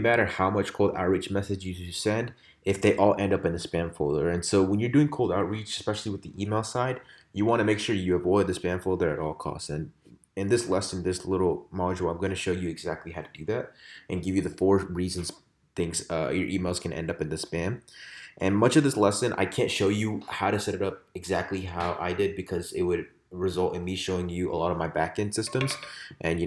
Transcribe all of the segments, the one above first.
matter how much cold outreach messages you send, if they all end up in the spam folder. And so when you're doing cold outreach, especially with the email side, you want to make sure you avoid the spam folder at all costs. And in this lesson, this little module, I'm going to show you exactly how to do that and give you the 4 reasons things your emails can end up in the spam. And much of this lesson, I can't show you how to set it up exactly how I did because it would result in me showing you a lot of my backend systems, and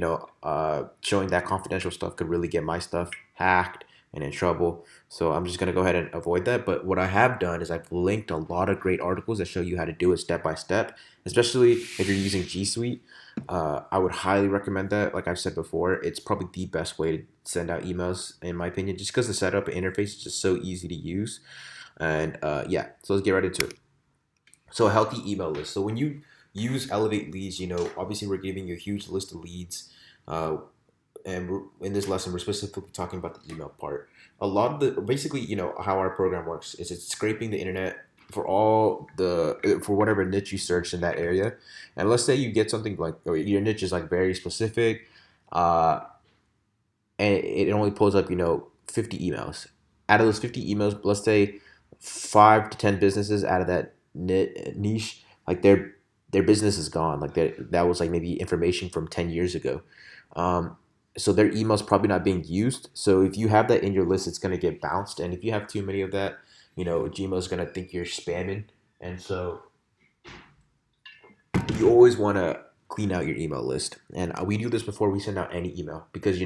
showing that confidential stuff could really get my stuff hacked and in trouble. So I'm just gonna go ahead and avoid that. But what I have done is I've linked a lot of great articles that show you how to do it step by step, especially if you're using G Suite. I would highly recommend that. Like I've said before, it's probably the best way to send out emails, in my opinion, just because the setup and interface is just so easy to use. And yeah, so let's get right into it. So a healthy email list. So when you use Elevate Leads, obviously we're giving you a huge list of leads. Uh, and in this lesson, we're specifically talking about the email part. A lot of basically, how our program works is it's scraping the internet for whatever niche you search in that area. And let's say you get something like, or your niche is like very specific, uh, and it only pulls up, 50 emails. Out of those 50 emails, let's say 5 to 10 businesses out of that niche, like their business is gone. Like that was like maybe information from 10 years ago. Um, so their email's probably not being used. So if you have that in your list, it's going to get bounced. And if you have too many of that, Gmail's going to think you're spamming. And so you always want to clean out your email list. And we do this before we send out any email because,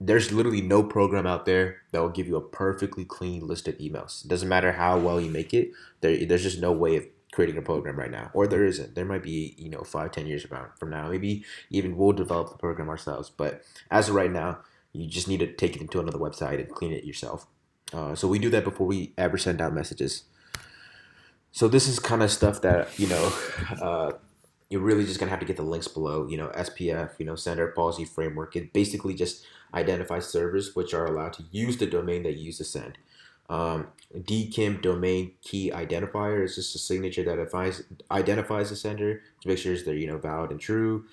there's literally no program out there that will give you a perfectly clean list of emails. It doesn't matter how well you make it. There's just no way of creating a program right now, or there isn't. There might be 5, 10 years from now. Maybe even we'll develop the program ourselves. But as of right now, you just need to take it into another website and clean it yourself. So we do that before we ever send out messages. So this is kind of stuff that you're really just gonna have to get the links below. SPF, Sender Policy Framework. It basically just identifies servers which are allowed to use the domain that you use to send. DKIM domain key identifier is just a signature that identifies the sender to make sure they're valid and true.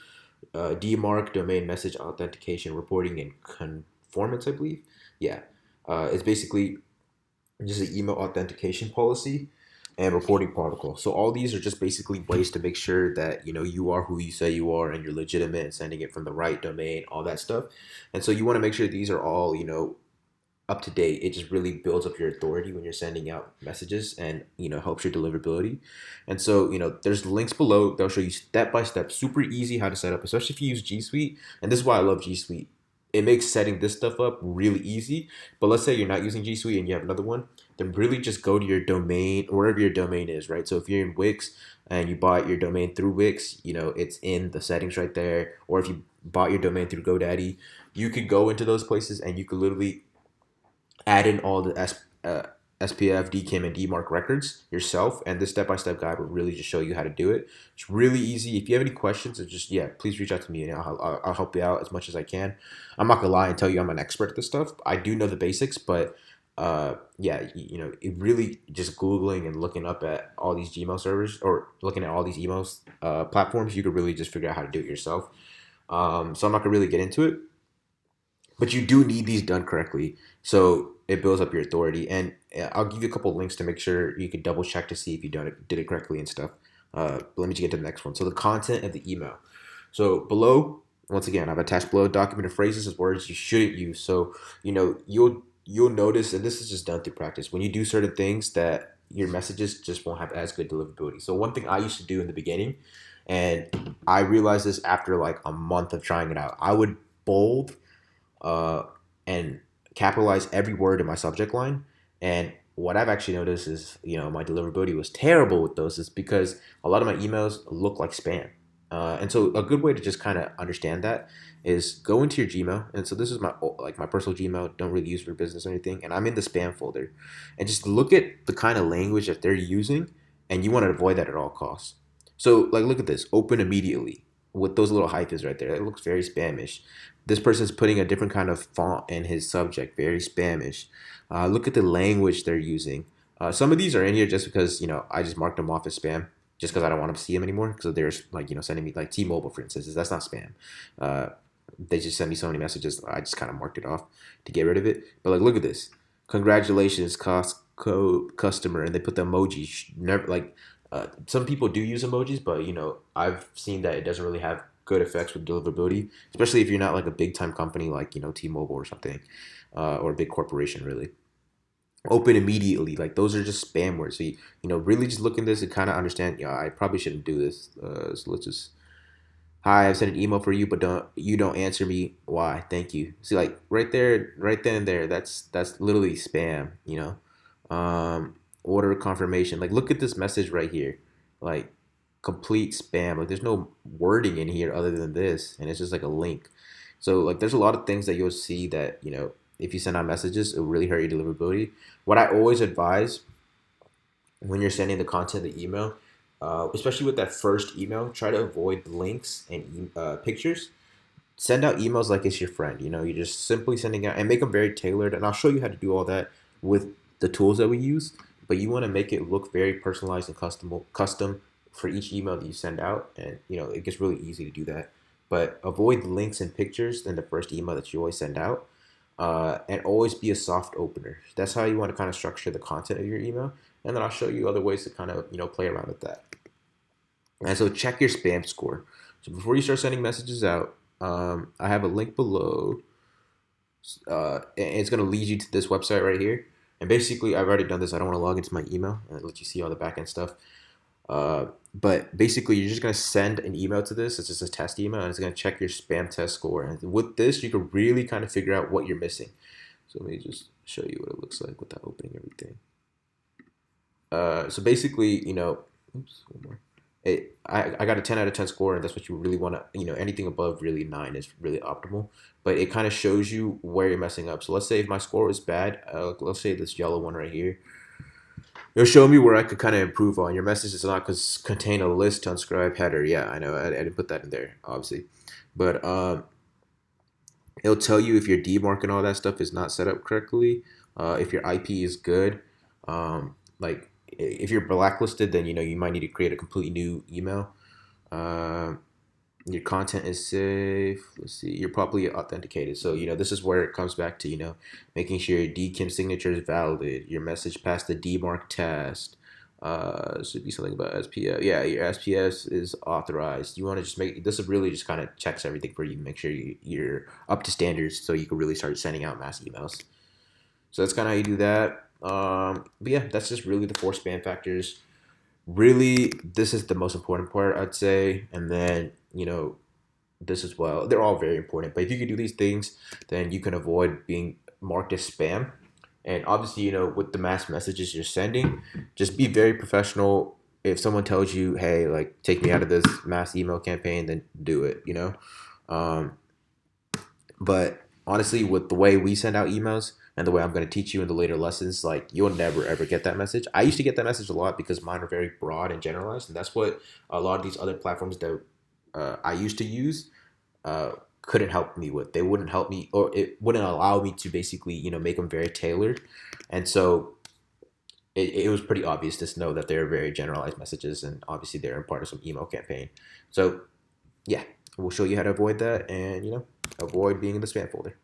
DMARC domain message authentication reporting and conformance, I believe. Yeah, it's basically just an email authentication policy and reporting protocol. So all these are just basically ways to make sure that you are who you say you are and you're legitimate and sending it from the right domain, all that stuff. And so you want to make sure these are all up to date. It just really builds up your authority when you're sending out messages and helps your deliverability. And so there's links below. They'll show you step by step, super easy how to set up, especially if you use G Suite. And this is why I love G Suite. It makes setting this stuff up really easy. But let's say you're not using G Suite and you have another one, then really just go to your domain, wherever your domain is, right? So if you're in Wix and you bought your domain through Wix, it's in the settings right there. Or if you bought your domain through GoDaddy, you could go into those places and you could literally add in all the SPF, DKIM, and DMARC records yourself. And this step-by-step guide will really just show you how to do it. It's really easy. If you have any questions, yeah, please reach out to me and I'll help you out as much as I can. I'm not gonna lie and tell you I'm an expert at this stuff. I do know the basics, but yeah, it really just Googling and looking up at all these Gmail servers or looking at all these emails platforms, you could really just figure out how to do it yourself. So I'm not gonna really get into it, but you do need these done correctly. So it builds up your authority. And I'll give you a couple links to make sure you can double check to see if you did it correctly and stuff. But let me just get to the next one. So the content of the email. So below, once again, I've attached below documented phrases as words you shouldn't use. So you'll notice, and this is just done through practice, when you do certain things that your messages just won't have as good deliverability. So one thing I used to do in the beginning, and I realized this after like a month of trying it out, I would bold uh, and capitalize every word in my subject line. And what I've actually noticed is, my deliverability was terrible with those, is because a lot of my emails look like spam. And so a good way to just kind of understand that is go into your Gmail. And so this is my personal Gmail. Don't really use for business or anything. And I'm in the spam folder, and just look at the kind of language that they're using, and you want to avoid that at all costs. So like, look at this. Open immediately with those little hyphens right there. It looks very Spanish. This person's putting a different kind of font in his subject, very Spanish. Look at the language they're using. Some of these are in here just because I just marked them off as spam, just because I don't want to see them anymore. So there's like sending me like T-Mobile, for instance, that's not spam. Uh, they just send me so many messages. I just kind of marked it off to get rid of it. But like, look at this. Congratulations, Costco customer, and they put the emoji. Never like some people do use emojis, but I've seen that it doesn't really have good effects with deliverability, especially if you're not like a big time company like T-Mobile or something, or a big corporation really. Open immediately, like those are just spam words. So really just look at this and kind of understand. Yeah, I probably shouldn't do this. So let's just hi, I've sent an email for you, but don't answer me. Why? Thank you. See, like right there, right then and there, that's literally spam. Order confirmation. Like, look at this message right here. Like, complete spam. Like, there's no wording in here other than this, and it's just like a link. So, like, there's a lot of things that you'll see that if you send out messages, it will really hurt your deliverability. What I always advise when you're sending the content of the email, especially with that first email, try to avoid links and pictures. Send out emails like it's your friend. You're just simply sending out and make them very tailored. And I'll show you how to do all that with the tools that we use. But you want to make it look very personalized and custom for each email that you send out. And it gets really easy to do that. But avoid links and pictures in the first email that you always send out. And always be a soft opener. That's how you want to kind of structure the content of your email. And then I'll show you other ways to kind of play around with that. And so check your spam score. So before you start sending messages out, I have a link below. And it's going to lead you to this website right here. And basically, I've already done this. I don't want to log into my email and let you see all the backend stuff. But basically, you're just going to send an email to this. It's just a test email, and it's going to check your spam test score. And with this, you can really kind of figure out what you're missing. So let me just show you what it looks like without opening everything. So basically, oops, one more. I got a 10 out of 10 score, and that's what you really want to, anything above really 9 is really optimal. But it kind of shows you where you're messing up. So let's say if my score was bad, let's say this yellow one right here, it'll show me where I could kind of improve on. Your message does not contain a list to unscribe header. Yeah, I know. I didn't put that in there, obviously. But it'll tell you if your DMARC and all that stuff is not set up correctly. If your IP is good. Like if you're blacklisted, then you might need to create a completely new email. Your content is safe. Let's see, you're properly authenticated. So this is where it comes back to making sure your DKIM signature is valid. Your message passed the DMARC test. Should be something about SPF. Yeah, your SPF is authorized. You want to just make this really just kind of checks everything for you. Make sure you're up to standards, so you can really start sending out mass emails. So that's kind of how you do that. But yeah, that's just really the 4 spam factors. Really, this is the most important part, I'd say. And then, this as well. They're all very important. But if you can do these things, then you can avoid being marked as spam. And obviously, with the mass messages you're sending, just be very professional. If someone tells you, hey, like, take me out of this mass email campaign, then do it, But honestly, with the way we send out emails and the way I'm going to teach you in the later lessons, like you'll never ever get that message. I used to get that message a lot because mine are very broad and generalized, and that's what a lot of these other platforms that I used to use couldn't help me with. They wouldn't help me, or it wouldn't allow me to basically make them very tailored, and so it was pretty obvious to know that they're very generalized messages, and obviously they're a part of some email campaign. So yeah, we'll show you how to avoid that, and avoid being in the spam folder.